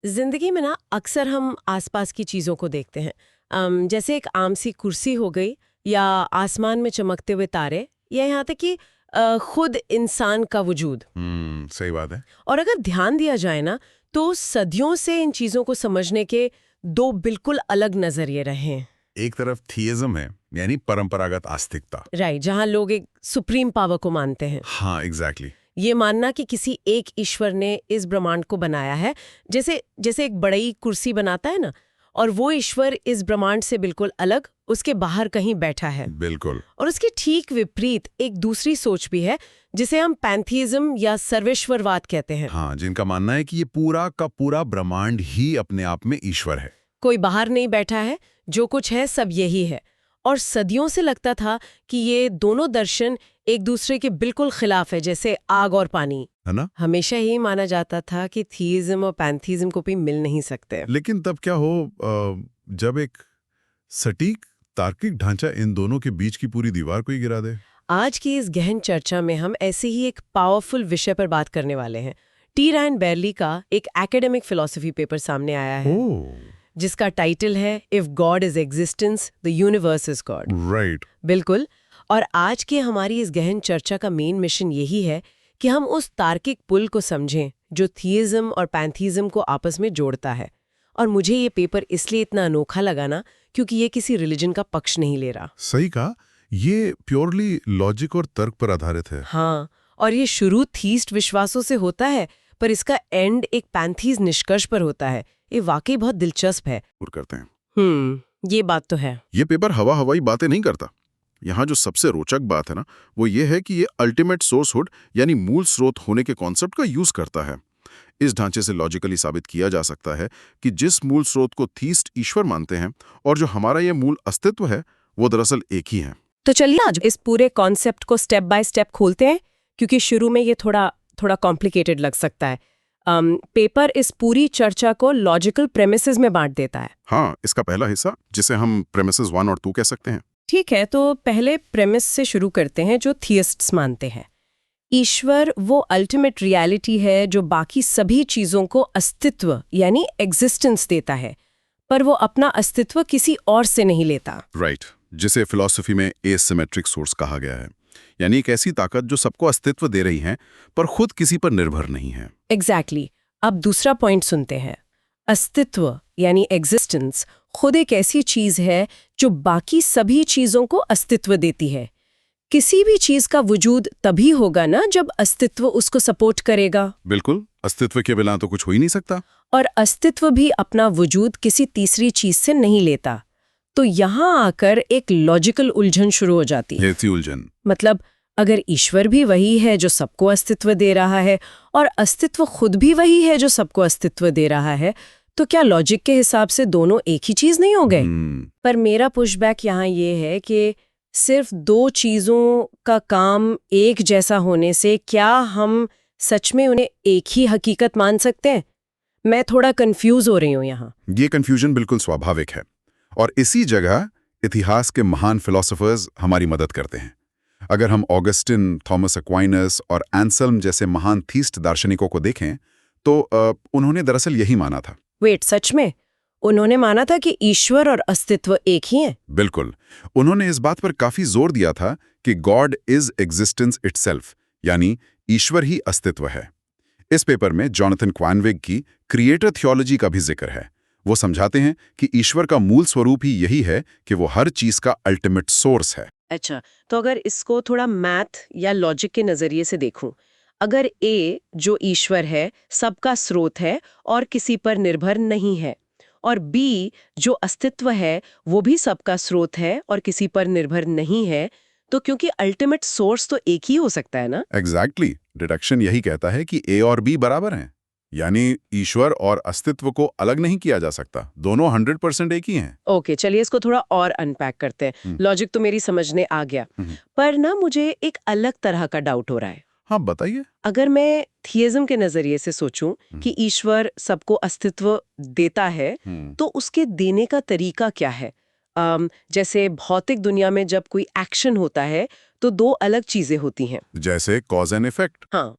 जिंदगी में ना अक्सर हम आसपास की चीजों को देखते हैं। जैसे एक आम सी कुर्सी हो गई, या आसमान में चमकते हुए तारे, या यहाँ तक कि खुद इंसान का वजूद। सही बात है। और अगर ध्यान दिया जाए ना, तो सदियों से इन चीजों को समझने के दो बिल्कुल अलग नजरिए रहे हैं। एक तरफ थियज्म है, यानी परंपरागत आस्तिकता। राइट, जहाँ लोग एक सुप्रीम पावर को मानते हैं। हाँ, एग्जैक्टली। ये मानना कि किसी एक ईश्वर ने इस ब्रह्मांड को बनाया है, जैसे जैसे एक बड़ी कुर्सी बनाता है ना, और वो ईश्वर इस ब्रह्मांड से बिल्कुल अलग, उसके बाहर कहीं बैठा है। बिल्कुल। और उसके ठीक विपरीत एक दूसरी सोच भी है, जिसे हम पैंथीइज्म या सर्वेश्वरवाद कहते हैं। हाँ, जिनका मानना है कि ये पूरा का पूरा ब्रह्मांड ही अपने आप में ईश्वर है। कोई बाहर नहीं बैठा है, जो कुछ है सब यही है। और सदियों से लगता था कि ये दोनों दर्शन एक दूसरे के बिल्कुल खिलाफ है, जैसे आग और पानी। है ना? हमेशा ही माना जाता था कि थीइज्म और पैंथीइज्म को भी मिल नहीं सकते। लेकिन तब क्या हो, जब एक सटीक तार्किक ढांचा इन दोनों के बीच की पूरी दीवार को ही गिरा दे। आज की इस गहन चर्चा में हम ऐसे ही एक पावरफुल विषय पर बात करने वाले हैं। टी रायन बैरली का एक एकेडमिक फिलॉसफी पेपर सामने आया है, जिसका टाइटल है if God is existence the universe is God. Right. बिल्कुल। और आज की हमारी इस गहन चर्चा का मेन मिशन यही है कि हम उस तार्किक पुल को समझें जो थियज्म और पैंथीइज्म को आपस में जोड़ता है। और मुझे ये पेपर इसलिए इतना अनोखा लगा ना, क्योंकि ये किसी रिलीजन का पक्ष नहीं ले रहा। सही कहा, ये प्योरली लॉजिक और तर्क पर आधारित है। हाँ, और ये शुरू थीस्ट विश्वासों से होता है, पर इसका एंड एक पैंथीज निष्कर्ष पर होता है। ये वाकई बहुत दिलचस्प है। करते हैं। ये बात तो है। ये पेपर हवाई बातें नहीं करता। यहाँ जो सबसे रोचक बात है ना, वो ये है कि ये अल्टीमेट सोर्सहुड यानी मूल स्रोत होने के कॉन्सेप्ट का यूज करता है। इस ढांचे से लॉजिकली साबित किया जा सकता है कि जिस मूल स्रोत को थीस्ट ईश्वर मानते हैं और जो हमारा ये मूल अस्तित्व है, वो दरअसल एक ही है। तो चलिए आज इस पूरे कॉन्सेप्ट को स्टेप बाय स्टेप खोलते हैं, क्योंकि शुरू में ये थोड़ा कॉम्प्लिकेटेड लग सकता है। पेपर इस पूरी चर्चा को लॉजिकल प्रेमिसेस में बांट देता है। हाँ, इसका पहला हिस्सा, जिसे हम प्रेमिसेस 1 और 2 कह सकते हैं। ठीक है, तो पहले प्रेमिस से शुरू करते हैं जो थियस्ट्स मानते हैं। ईश्वर वो अल्टीमेट रियलिटी है जो बाकी सभी चीजों को अस्तित्व यानी एग्जिस्टेंस देता है, पर वो अपना अस्तित्व किसी और से नहीं लेता। राइट, जिसे फिलॉसफी में एसिमेट्रिक सोर्स कहा गया है, यानी एक ऐसी ताकत जो सबको अस्तित्व दे रही है पर खुद किसी पर निर्भर नहीं है। एग्जैक्टली। अब दूसरा पॉइंट सुनते हैं। अस्तित्व यानी एग्जिस्टेंस खुद एक ऐसी चीज है जो बाकी सभी चीजों को अस्तित्व देती है। किसी भी चीज का वजूद तभी होगा ना जब अस्तित्व उसको सपोर्ट करेगा। बिल्कुल, अस्तित्व के बिना तो कुछ हो ही नहीं सकता। और अस्तित्व भी अपना वजूद किसी तीसरी चीज से नहीं लेता। तो यहाँ आकर एक लॉजिकल उलझन शुरू हो जाती है। ऐसी उलझन मतलब अगर ईश्वर भी वही है जो सबको अस्तित्व दे रहा है, और अस्तित्व खुद भी वही है जो सबको अस्तित्व दे रहा है, तो क्या लॉजिक के हिसाब से दोनों एक ही चीज नहीं हो गए? पर मेरा पुशबैक यहाँ ये है कि सिर्फ दो चीजों का काम एक जैसा होने से क्या हम सच में उन्हें एक ही हकीकत मान सकते हैं? मैं थोड़ा कंफ्यूज हो रही हूँ यहाँ। ये कंफ्यूजन बिल्कुल स्वाभाविक है, और इसी जगह इतिहास के महान फिलोसोफर्स हमारी मदद करते हैं। अगर हम ऑगस्टिन, थॉमस एक्वाइनस और एंसेल्म जैसे महान थीस्ट दार्शनिकों को देखें, तो उन्होंने दरअसल यही माना था। वेट, सच में उन्होंने माना था कि ईश्वर और अस्तित्व एक ही हैं? बिल्कुल। उन्होंने इस बात पर काफी जोर दिया था कि गॉड इज एग्जिस्टेंस इटसेल्फ, यानी ईश्वर ही अस्तित्व है। इस पेपर में जॉनथन क्वानविग की क्रिएटर थियोलॉजी का भी जिक्र है। वो समझाते हैं कि ईश्वर का मूल स्वरूप ही यही है कि वो हर चीज का अल्टीमेट सोर्स है। अच्छा, तो अगर इसको थोड़ा मैथ या लॉजिक के नजरिए से देखूं, अगर ए जो ईश्वर है सबका स्रोत है और किसी पर निर्भर नहीं है, और बी जो अस्तित्व है वो भी सबका स्रोत है और किसी पर निर्भर नहीं है, तो क्योंकि अल्टीमेट सोर्स तो एक ही हो सकता है ना? एग्जैक्टली। डिडक्शन यही कहता है कि ए और बी बराबर हैं, यानी ईश्वर और अस्तित्व को अलग नहीं किया जा सकता, दोनों 100% एक ही हैं। ओके, चलिए इसको थोड़ा और अनपैक करते हैं। लॉजिक तो मेरी समझने आ गया, पर ना मुझे एक अलग तरह का डाउट हो रहा है। हाँ, बताइए। अगर मैं थियज्म के नजरिए से सोचूं कि ईश्वर सबको अस्तित्व देता है, तो उसके देने का तरीका क्या है? जैसे भौतिक दुनिया में जब कोई एक्शन होता है तो दो अलग चीजें होती हैं, जैसे कॉज एंड इफेक्ट। हाँ,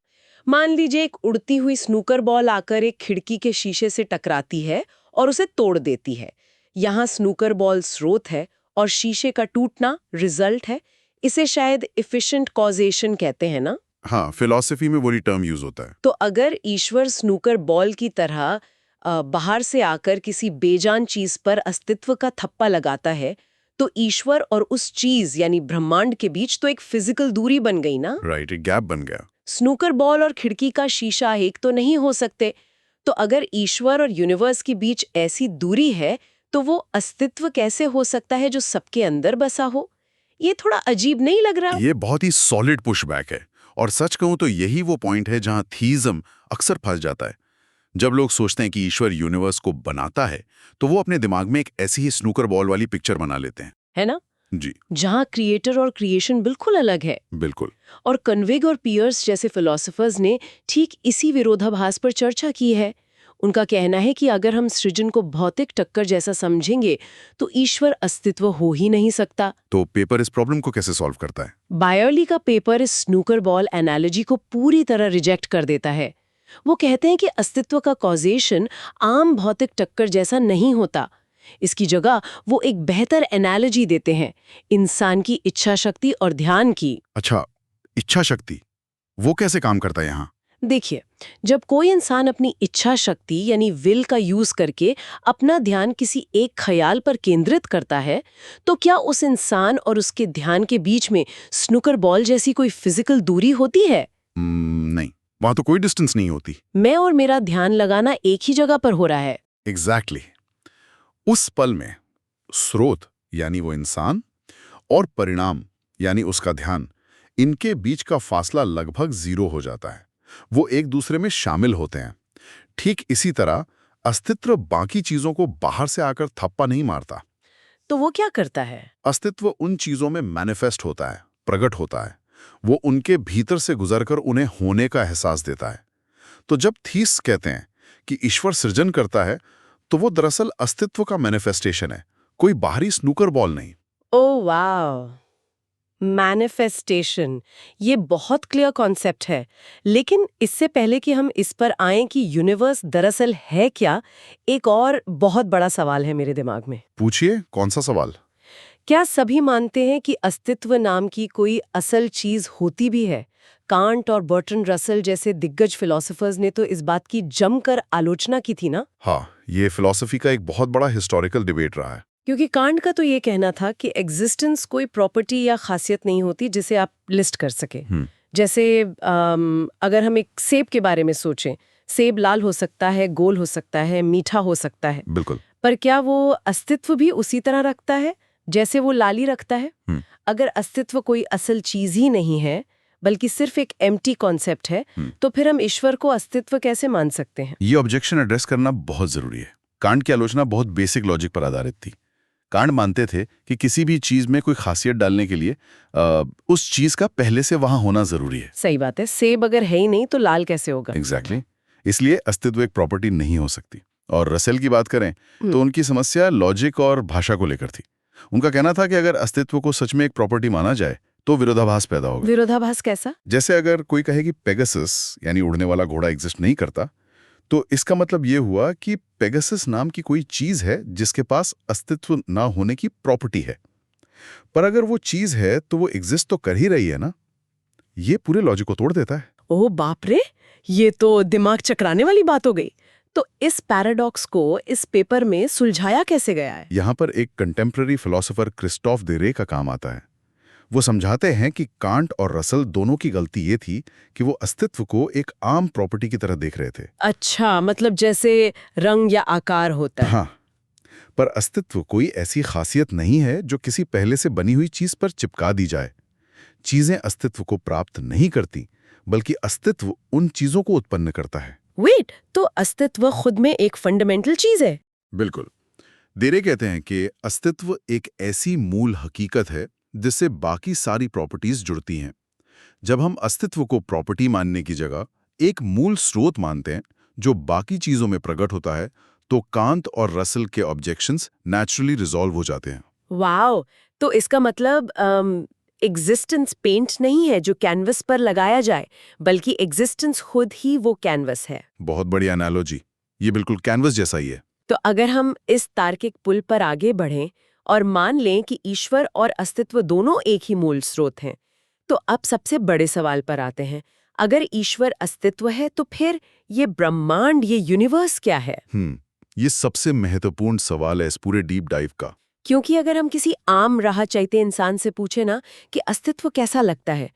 मान लीजिए एक उड़ती हुई स्नूकर बॉल आकर एक खिड़की के शीशे से टकराती है और उसे तोड़ देती है। यहाँ स्नूकर बॉल स्रोत है और शीशे का टूटना रिजल्ट है। इसे शायद एफिशिएंट कॉजेशन कहते हैं ना? हाँ, फिलॉसफी में वही टर्म यूज होता है। तो अगर ईश्वर स्नूकर बॉल की तरह बाहर से आकर किसी बेजान चीज पर अस्तित्व का थप्पा लगाता है, तो ईश्वर और उस चीज यानी ब्रह्मांड के बीच तो एक फिजिकल दूरी बन गई ना? राइट, एक गैप बन गया। स्नूकर बॉल और खिड़की का शीशा एक तो नहीं हो सकते। तो अगर ईश्वर और यूनिवर्स के बीच ऐसी दूरी है, तो वो अस्तित्व कैसे हो सकता है जो सबके अंदर बसा हो? ये थोड़ा अजीब नहीं लग रहा? ये बहुत ही सॉलिड पुशबैक है, और सच कहूं तो यही वो पॉइंट है जहां थीइज्म अक्सर फंस जाता है। जब लोग सोचते हैं कि ईश्वर यूनिवर्स को बनाता है, तो वो अपने दिमाग में एक ऐसी ही स्नूकर बॉल वाली पिक्चर बना लेते हैं, है ना? जी जहां क्रिएटर और क्रिएशन बिल्कुल अलग है। बिल्कुल। और कन्वेग और पियर्स जैसे फिलोसोफर्स ने ठीक इसी विरोधाभास पर चर्चा की है। उनका कहना है कि अगर हम सृजन को भौतिक टक्कर जैसा समझेंगे, तो ईश्वर अस्तित्व हो ही नहीं सकता। तो पेपर इस प्रॉब्लम को कैसे सॉल्व करता है? बायरली का पेपर इस स्नूकर बॉल एनालॉजी को पूरी तरह रिजेक्ट कर देता है। वो कहते हैं कि अस्तित्व का कॉजेशन आम भौतिक टक्कर जैसा नहीं होता। इसकी जगह वो एक बेहतर एनालॉजी देते हैं, इंसान की इच्छा शक्ति और ध्यान की। अच्छा, इच्छा शक्ति, वो कैसे काम करता है यहाँ? देखिए, जब कोई इंसान अपनी इच्छा शक्ति यानी विल का यूज करके अपना ध्यान किसी एक ख्याल पर केंद्रित करता है, तो क्या उस इंसान और उसके ध्यान के बीच में स्नूकर बॉल जैसी कोई फिजिकल दूरी होती है? नहीं, वहां तो कोई डिस्टेंस नहीं होती। मैं और मेरा ध्यान लगाना एक ही जगह पर हो रहा है। एग्जैक्टली। उस पल में स्रोत यानी वो इंसान और परिणाम यानी उसका ध्यान, इनके बीच का फासला लगभग 0 हो जाता है। वो एक दूसरे में शामिल होते हैं। ठीक इसी तरह अस्तित्व बाकी चीजों को बाहर से आकर थप्पा नहीं मारता। तो वो क्या करता है? अस्तित्व उन चीजों में मैनिफेस्ट होता है, प्रकट होता है। वो उनके भीतर से गुजरकर उन्हें होने का एहसास देता है। तो जब थीस कहते हैं कि ईश्वर सृजन करता है, तो वो दरअसल अस्तित्व का मैनिफेस्टेशन है, कोई बाहरी स्नूकर बॉल नहीं। ओह वाह, मैनिफेस्टेशन, ये बहुत क्लियर कॉन्सेप्ट है। लेकिन इससे पहले कि हम इस पर आएं कि यूनिवर्स दरअसल है क्या, एक और बहुत बड़ा सवाल है मेरे दिमाग में। पूछिए, कौन सा सवाल? क्या सभी मानते हैं कि अस्तित्व नाम की कोई असल चीज होती भी है? कांट और बर्ट्रैंड रसल जैसे दिग्गज फिलोसोफर्स ने तो इस बात की जमकर आलोचना की थी ना? हाँ, ये फिलॉसफी का एक बहुत बड़ा हिस्टोरिकल डिबेट रहा है। क्योंकि कांट का तो ये कहना था कि एग्जिस्टेंस कोई प्रॉपर्टी या खासियत नहीं होती जिसे आप लिस्ट कर सके। जैसे अगर हम एक सेब के बारे में सोचें, सेब लाल हो सकता है, गोल हो सकता है, मीठा हो सकता है। बिल्कुल। पर क्या वो अस्तित्व भी उसी तरह रखता है जैसे वो लाली रखता है? अगर अस्तित्व कोई असल चीज ही नहीं है, बल्कि सिर्फ एक एम्प्टी कॉन्सेप्ट है, तो फिर हम ईश्वर को अस्तित्व कैसे मान सकते हैं? ये ऑब्जेक्शन एड्रेस करना बहुत जरूरी है। कांट की आलोचना बहुत बेसिक लॉजिक पर आधारित थी। कांट मानते थे कि किसी भी चीज में कोई खासियत डालने के लिए उस चीज का पहले से वहां होना जरूरी है। सही बात है, सेब अगर है ही नहीं तो लाल कैसे होगा? एग्जैक्टली। इसलिए अस्तित्व एक प्रॉपर्टी नहीं हो सकती। और रसेल की बात करें तो उनकी समस्या लॉजिक और भाषा को लेकर थी। उनका कहना था कि अगर अस्तित्व को सच में एक प्रॉपर्टी माना जाए तो विरोधाभास पैदा होगा। विरोधाभास कैसा? जैसे अगर कोई कहे कि पेगासस यानी उड़ने वाला घोड़ा एग्जिस्ट नहीं करता, तो इसका मतलब ये हुआ कि पेगासस नाम की कोई चीज है जिसके पास अस्तित्व ना होने की प्रॉपर्टी है। पर अगर वो चीज है तो वो एग्जिस्ट तो कर ही रही है ना। ये पूरे लॉजिक को तोड़ देता है। ओह बाप रे, ये तो दिमाग चकराने वाली बात हो गई। तो इस पैराडॉक्स को इस पेपर में सुलझाया कैसे गया है? यहाँ पर एक कंटेम्पररी फिलोसोफर क्रिस्टोफ दे रे का काम आता है। वो समझाते हैं कि कांट और रसल दोनों की गलती ये थी कि वो अस्तित्व को एक आम प्रॉपर्टी की तरह देख रहे थे। अच्छा, मतलब जैसे रंग या आकार होता है। हाँ, पर अस्तित्व कोई ऐसी खासियत नहीं है जो किसी पहले से बनी हुई चीज पर चिपका दी जाए। चीजें अस्तित्व को प्राप्त नहीं करती, बल्कि अस्तित्व उन चीजों को उत्पन्न करता है। वेट, तो अस्तित्व खुद में एक फंडामेंटल चीज है? बिल्कुल। देरे कहते हैं कि अस्तित्व एक ऐसी मूल हकीकत है जिससे बाकी सारी प्रॉपर्टीज जुड़ती हैं। जब हम अस्तित्व को प्रॉपर्टी मानने की जगह एक मूल स्रोत मानते हैं जो बाकी चीजों में प्रकट होता है, तो कांट और रसल के ऑब्जेक्शंस नेचुरली रिजॉल्व हो जाते हैं। वाओ, तो इसका मतलब एग्जिस्टेंस पेंट नहीं है जो कैनवस पर लगाया जाए, बल्कि एग्जिस्टेंस खुद ही वो कैनवस है। बहुत बढ़िया एनालॉजी, ये बिल्कुल कैनवस जैसा ही है। तो अगर हम इस तार्किक पुल पर आगे बढ़ें और मान लें कि ईश्वर और अस्तित्व दोनों एक ही मूल स्रोत हैं, तो अब सबसे बड़े सवाल पर आते हैं। अगर ईश्वर अस्तित्व है तो फिर ये ब्रह्मांड, ये यूनिवर्स क्या है? ये सबसे महत्वपूर्ण सवाल है इस पूरे डीप डाइव का। क्योंकि अगर हम किसी आम राह चलते इंसान से पूछे ना कि अस्तित्व कैसा लगता है,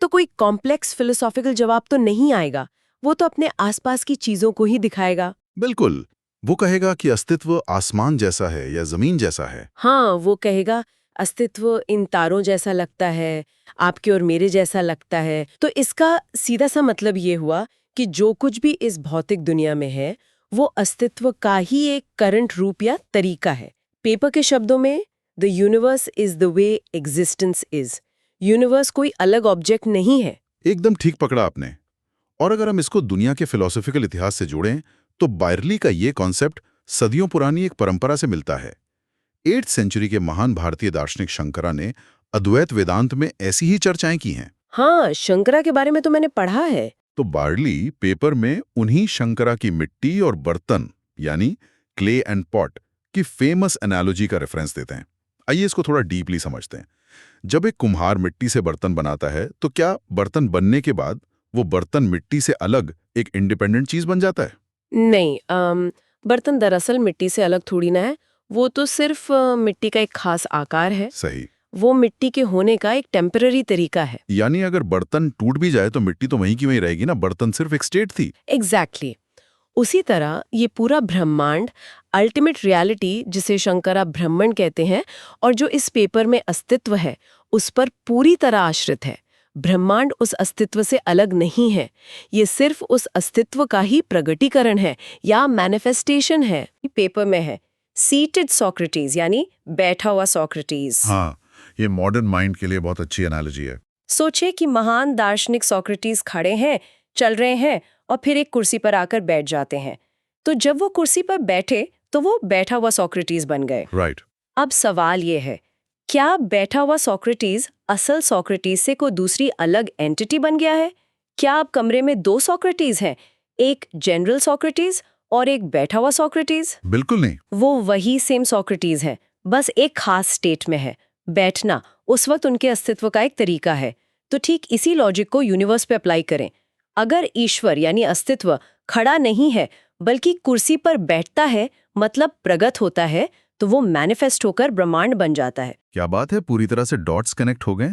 तो कोई कॉम्प्लेक्स फिलोसॉफिकल जवाब तो नहीं आएगा। वो तो अपने आसपास की चीजों को ही दिखाएगा। बिल्कुल, वो कहेगा कि अस्तित्व आसमान जैसा है या जमीन जैसा है। हाँ, वो कहेगा अस्तित्व इन तारों जैसा लगता है, आपके और मेरे जैसा लगता है। तो इसका सीधा सा मतलब ये हुआ कि जो कुछ भी इस भौतिक दुनिया में है, वो अस्तित्व का ही एक करंट रूप या तरीका है। पेपर के शब्दों में, the universe is the way existence is. Universe कोई अलग ऑब्जेक्ट नहीं है। एकदम ठीक पकड़ा आपने। और अगर हम इसको दुनिया के फिलोसॉफिकल इतिहास से जोड़ें, तो बायरली का ये कॉन्सेप्ट सदियों पुरानी एक परंपरा से मिलता है। 8th सेंचुरी के महान भारतीय दार्शनिक शंकरा ने अद्वैत वेदांत में ऐसी ही चर्चाएं की हैं। हाँ, शंकरा के बारे में तो मैंने पढ़ा है। तो बार्ली पेपर में उन्हीं शंकरा की मिट्टी और बर्तन यानी क्ले एंड पॉट की फेमस एनालॉजी का रेफरेंस देते हैं। आइए इसको थोड़ा डीपली समझते हैं। जब एक कुम्हार मिट्टी से बर्तन बनाता है, तो क्या बर्तन बनने के बाद वो बर्तन मिट्टी से अलग एक इंडिपेंडेंट चीज बन जाता है? नहीं, बर्तन दरअसल मिट्टी से अलग थोड़ी ना है। वो तो सिर्फ मिट्टी का एक खास आकार है। सही। वो मिट्टी के होने का एक टेम्पररी तरीका है। यानी अगर बर्तन टूट भी जाए तो मिट्टी तो वहीं की वहीं रहेगी ना, बर्तन सिर्फ एक स्टेट थी। एग्जैक्टली। उसी तरह ये पूरा ब्रह्मांड, अल्टीमेट रियलिटी जिसे शंकरा ब्रह्मंड कहते हैं और जो इस पेपर में अस्तित्व है, उस पर पूरी तरह आश्रित है। ब्रह्मांड उस अस्तित्व से अलग नहीं है। ये सिर्फ उस अस्तित्व का ही प्रगटीकरण है या मैनिफेस्टेशन है। पेपर में है सीटेड सोक्रेटिस, यानी बैठा हुआ सोक्रेटिस। हाँ, ये मॉडर्न माइंड के लिए बहुत अच्छी एनालॉजी है। सोचे कि महान दार्शनिक सोक्रेटिस खड़े हैं, चल रहे हैं और फिर एक कुर्सी पर आकर बैठ जाते हैं। तो जब वो कुर्सी पर बैठे तो वो बैठा हुआ सोक्रेटिस बन गए। राइट। अब सवाल ये है, क्या बैठा हुआ सोक्रेटिस असल सोक्रेटिस से कोई दूसरी अलग एंटिटी बन गया है? क्या अब कमरे में 2 सोक्रेटिस हैं, एक जनरल सोक्रेटिस और एक बैठा हुआ सोक्रेटिस? बिल्कुल नहीं। वो वही सेम सोक्रेटिस है, बस एक खास स्टेट में है। बैठना उस वक्त उनके अस्तित्व का एक तरीका है। तो ठीक इसी लॉजिक को यूनिवर्स पे अप्लाई करें। अगर ईश्वर यानी अस्तित्व खड़ा नहीं है बल्कि कुर्सी पर बैठता है, मतलब प्रगट होता है, तो वो मैनिफेस्ट होकर ब्रह्मांड बन जाता है। क्या बात है, पूरी तरह से डॉट्स कनेक्ट हो गए।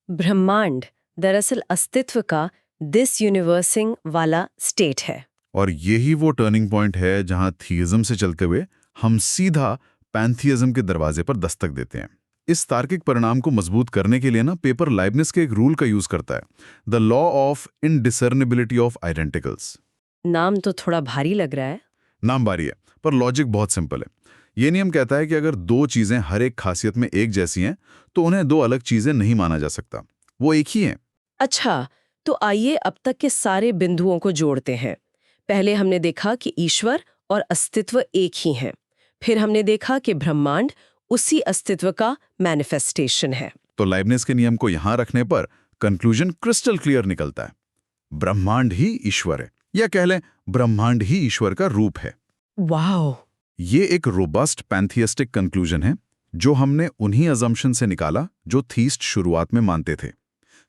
ब्रह्मांड दरअसल अस्तित्व का दिस यूनिवर्सिंग वाला स्टेट है। और यही वो टर्निंग पॉइंट है जहां थीइज्म से चलते हुए हम सीधा पैंथीइज्म के दरवाजे पर दस्तक देते हैं। इस तार्किक परिणाम को मजबूत करने के लिए ना पेपर लाइबनिस के एक रूल का यूज करता है, the law of इनडिसर्निबिलिटी of identicals. नाम तो थोड़ा भारी लग रहा है। नाम भारी है, पर लॉजिक बहुत सिंपल है। ये नियम कहता है कि अगर 2 चीजें हर एक खासियत में एक जैसी हैं, तो उन्हें 2 अलग चीजें नहीं माना जा सकता, वो एक ही हैं। अच्छा, तो आइए अब तक के सारे बिंदुओं को जोड़ते हैं। पहले हमने देखा कि ईश्वर और अस्तित्व एक ही हैं। फिर हमने देखा कि ब्रह्मांड उसी अस्तित्व का मैनिफेस्टेशन है। तो लाइबनिस के नियम को यहां रखने पर कंक्लूजन क्रिस्टल क्लियर निकलता है। ब्रह्मांड ही ईश्वर है, या कह लें ब्रह्मांड ही ईश्वर का रूप है। वाओ! ये एक रोबस्ट पैंथियस्टिक कंक्लूजन है जो हमने उन्हीं अजम्पशन से निकाला जो थीस्ट शुरुआत में मानते थे।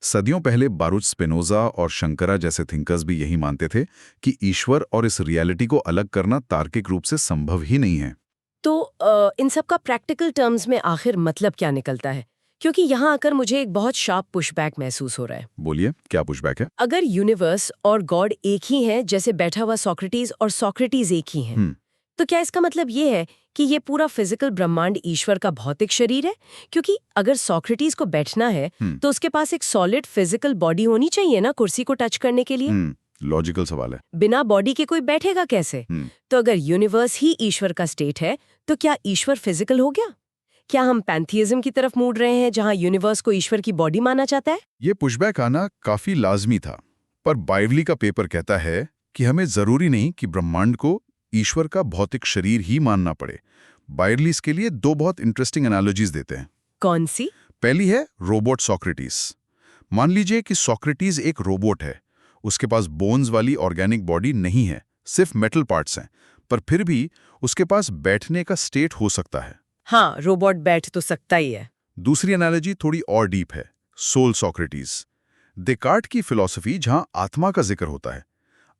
सदियों पहले बारूच स्पिनोजा और शंकरा जैसे थिंकर्स भी यही मानते थे कि ईश्वर और इस रियलिटी को अलग करना तार्किक रूप से संभव ही नहीं है। तो इन सब का प्रैक्टिकल टर्म्स में आखिर मतलब क्या निकलता है? क्योंकि यहाँ आकर मुझे एक बहुत शार्प पुशबैक महसूस हो रहा है। बोलिए, क्या पुशबैक है? अगर यूनिवर्स और गॉड एक ही हैं, जैसे बैठा हुआ सोक्रेटिस और सोक्रेटिस एक ही हैं, तो क्या इसका मतलब ये है कि ये पूरा फिजिकल ब्रह्मांड ईश्वर का भौतिक शरीर है? क्योंकि अगर सोक्रेटिस को बैठना है तो उसके पास एक सॉलिड फिजिकल बॉडी होनी चाहिए ना, कुर्सी को टच करने के लिए। लॉजिकल सवाल है। बिना बॉडी के कोई बैठेगा कैसे? तो अगर यूनिवर्स ही ईश्वर का स्टेट है, तो क्या ईश्वर फिजिकल हो गया? क्या हम पैंथीइज्म की तरफ मुड़ रहे हैं जहां यूनिवर्स को ईश्वर की बॉडी माना जाता है? ये पुशबैक आना काफी लाजमी था, पर बाइवली का पेपर कहता है कि हमें जरूरी नहीं कि ब्रह्मांड को ईश्वर का भौतिक शरीर ही मानना पड़े। बाइवली इसके लिए 2 बहुत इंटरेस्टिंग एनालॉजीज देते हैं। कौन सी? पहली है रोबोट सोक्रेटिस। मान लीजिए कि सोक्रेटिस एक रोबोट है, उसके पास बोन्स वाली ऑर्गेनिक बॉडी नहीं है, सिर्फ मेटल पार्ट्स हैं, पर फिर भी उसके पास बैठने का स्टेट हो सकता है। हाँ, रोबोट बैठ तो सकता ही है। दूसरी एनालॉजी थोड़ी और डीप है, सोल सोक्रेटिस। डेकार्ट की फिलॉसफी जहां आत्मा का जिक्र होता है।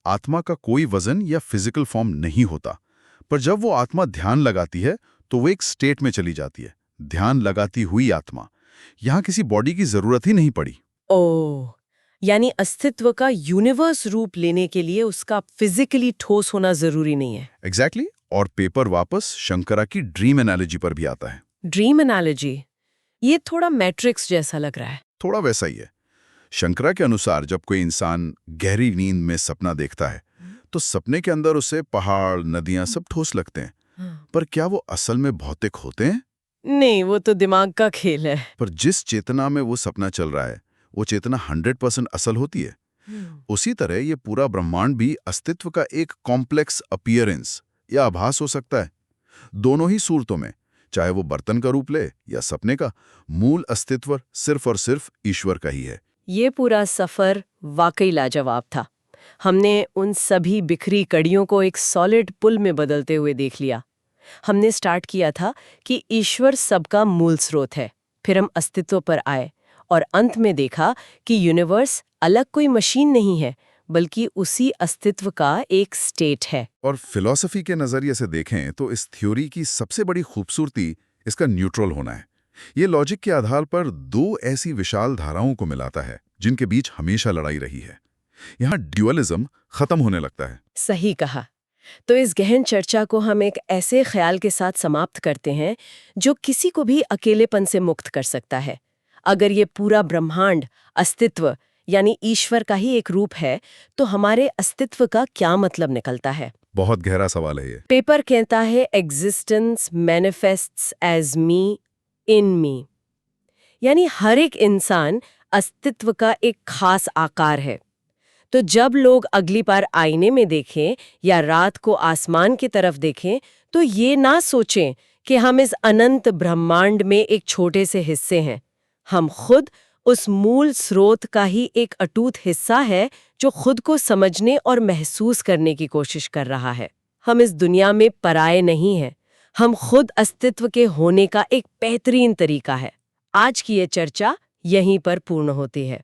आत्मा का कोई वजन या फिजिकल फॉर्म नहीं होता, पर जब वो आत्मा ध्यान लगाती है तो वो एक स्टेट में चली जाती है, ध्यान लगाती हुई आत्मा। यहां किसी बॉडी की जरूरत ही नहीं पड़ी। ओह, यानी अस्तित्व का यूनिवर्स रूप लेने के लिए उसका फिजिकली ठोस होना जरूरी नहीं है। एग्जैक्टली और पेपर वापस शंकरा की ड्रीम एनालॉजी पर भी आता है। ड्रीम एनालॉजी, ये थोड़ा मैट्रिक्स जैसा लग रहा है। थोड़ा वैसा ही है। शंकरा के अनुसार जब कोई इंसान गहरी नींद में सपना देखता है तो सपने के अंदर उसे पहाड़, नदियां सब ठोस लगते हैं, पर क्या वो असल में भौतिक होते हैं? नहीं, वो तो दिमाग का खेल है। पर जिस चेतना में वो सपना चल रहा है, वो चेतना 100% असल होती है। उसी तरह ये पूरा ब्रह्मांड भी अस्तित्व का एक कॉम्प्लेक्स अपीयरेंस या आभास हो सकता है। दोनों ही सूरतों में, चाहे वो बर्तन का रूप ले या सपने का, मूल अस्तित्व सिर्फ और सिर्फ ईश्वर का ही है। ये पूरा सफर वाकई लाजवाब था। हमने उन सभी बिखरी कड़ियों को एक सॉलिड पुल में बदलते हुए देख लिया। हमने स्टार्ट किया था कि ईश्वर सबका मूल स्रोत है, फिर हम अस्तित्व पर आए और अंत में देखा कि यूनिवर्स अलग कोई मशीन नहीं है, बल्कि उसी अस्तित्व का एक स्टेट है। और फिलॉसफी के नजरिए से देखें तो इस थ्योरी की सबसे बड़ी खूबसूरती इसका न्यूट्रल होना है। ये लॉजिक के आधार पर दो ऐसी विशाल धाराओं को मिलाता है जिनके बीच हमेशा लड़ाई रही है। यहाँ ड्यूअलिज्म खत्म होने लगता है। सही कहा। तो इस गहन चर्चा को हम एक ऐसे ख्याल के साथ समाप्त करते हैं जो किसी को भी अकेलेपन से मुक्त कर सकता है। अगर ये पूरा ब्रह्मांड अस्तित्व यानी ईश्वर का ही एक रूप है, तो हमारे अस्तित्व का क्या मतलब निकलता है? बहुत गहरा सवाल है ये। पेपर कहता है एग्जिस्टेंस मैनिफेस्ट्स एज मी इन मी, यानी हर एक इंसान अस्तित्व का एक खास आकार है। तो जब लोग अगली बार आईने में देखें या रात को आसमान की तरफ देखें, तो ये ना सोचें कि हम इस अनंत ब्रह्मांड में एक छोटे से हिस्से हैं। हम खुद उस मूल स्रोत का ही एक अटूट हिस्सा है जो खुद को समझने और महसूस करने की कोशिश कर रहा है। हम इस दुनिया में पराये नहीं हैं। हम खुद अस्तित्व के होने का एक बेहतरीन तरीका है। आज की ये चर्चा यहीं पर पूर्ण होती है।